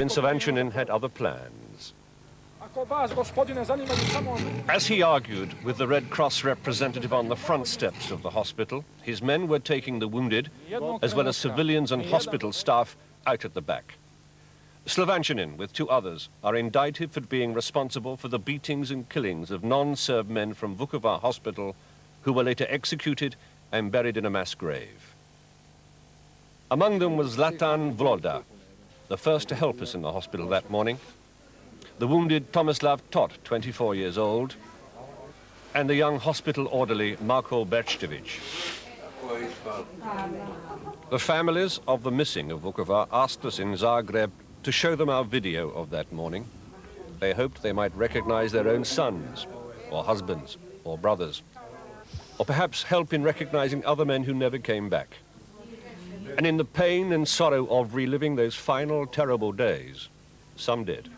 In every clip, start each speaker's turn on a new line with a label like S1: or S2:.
S1: Slivanchanin had other plans. As he argued with the Red Cross representative on the front steps of the hospital, his men were taking the wounded, as well as civilians and hospital staff, out at the back. Slivanchanin, with two others, are indicted for being responsible for the beatings and killings of non-Serb men from Vukovar hospital, who were later executed and buried in a mass grave. Among them was Zlatan Vloda, the first to help us in the hospital that morning, the wounded Tomislav Tot, 24 years old, and the young hospital orderly Marko Berchtovic. The families of the missing of Vukovar asked us in Zagreb to show them our video of that morning. They hoped they might recognize their own sons, or husbands, or brothers, or perhaps help in recognizing other men who never came back. And in the pain and sorrow of reliving those final terrible days, some did.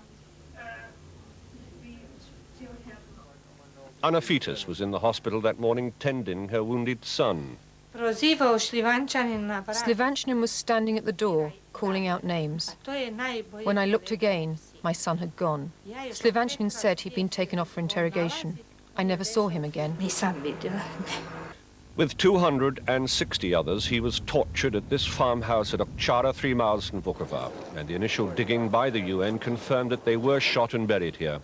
S1: Anna Fetus was in the hospital that morning tending her wounded son.
S2: Slivanchanin was standing at the door, calling out names. When I looked again, my son had gone. Slivanchanin said he'd been taken off for interrogation. I never saw him again.
S1: With 260 others, he was tortured at this farmhouse at Okchara, 3 miles from Vukovar, and the initial digging by the UN confirmed that they were shot and buried here.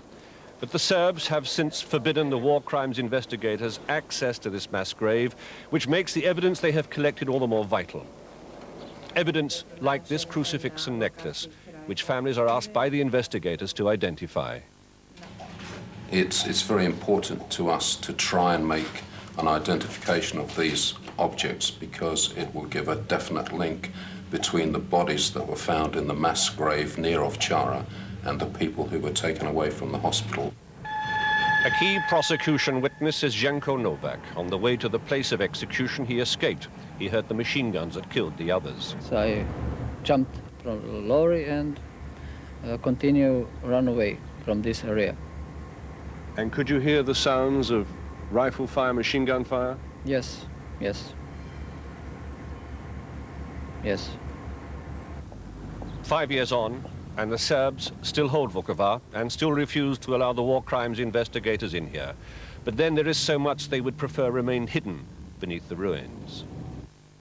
S1: But the Serbs have since forbidden the war crimes investigators access to this mass grave, which makes the evidence they have collected all the more vital. Evidence like this crucifix and necklace, which families are asked by the investigators to identify.
S3: It's very important to us to try and make an identification of these objects because it will give a definite link between the bodies that were found in the mass grave near Ovchara and the people who were taken away from the hospital.
S1: A key prosecution witness is Zhenko Novak. On the way to the place of execution, he escaped. He heard the machine guns that killed the others.
S4: So I jumped from the lorry and continue run away from this area.
S1: And could you hear the sounds of rifle fire, machine gun fire?
S4: Yes, yes. Yes.
S1: 5 years on, and the Serbs still hold Vukovar and still refuse to allow the war crimes investigators in here. But then there is so much they would prefer remain hidden beneath the ruins.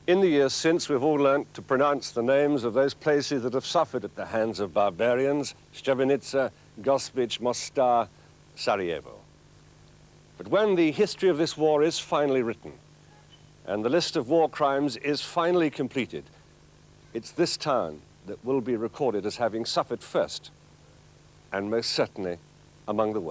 S1: In the years since, we've all learnt to pronounce the names of those places that have suffered at the hands of barbarians: Srebrenica, Gospic, Mostar, Sarajevo. But when the history of this war is finally written, and the list of war crimes is finally completed, it's this town that will be recorded as having suffered first, and most certainly among the worst.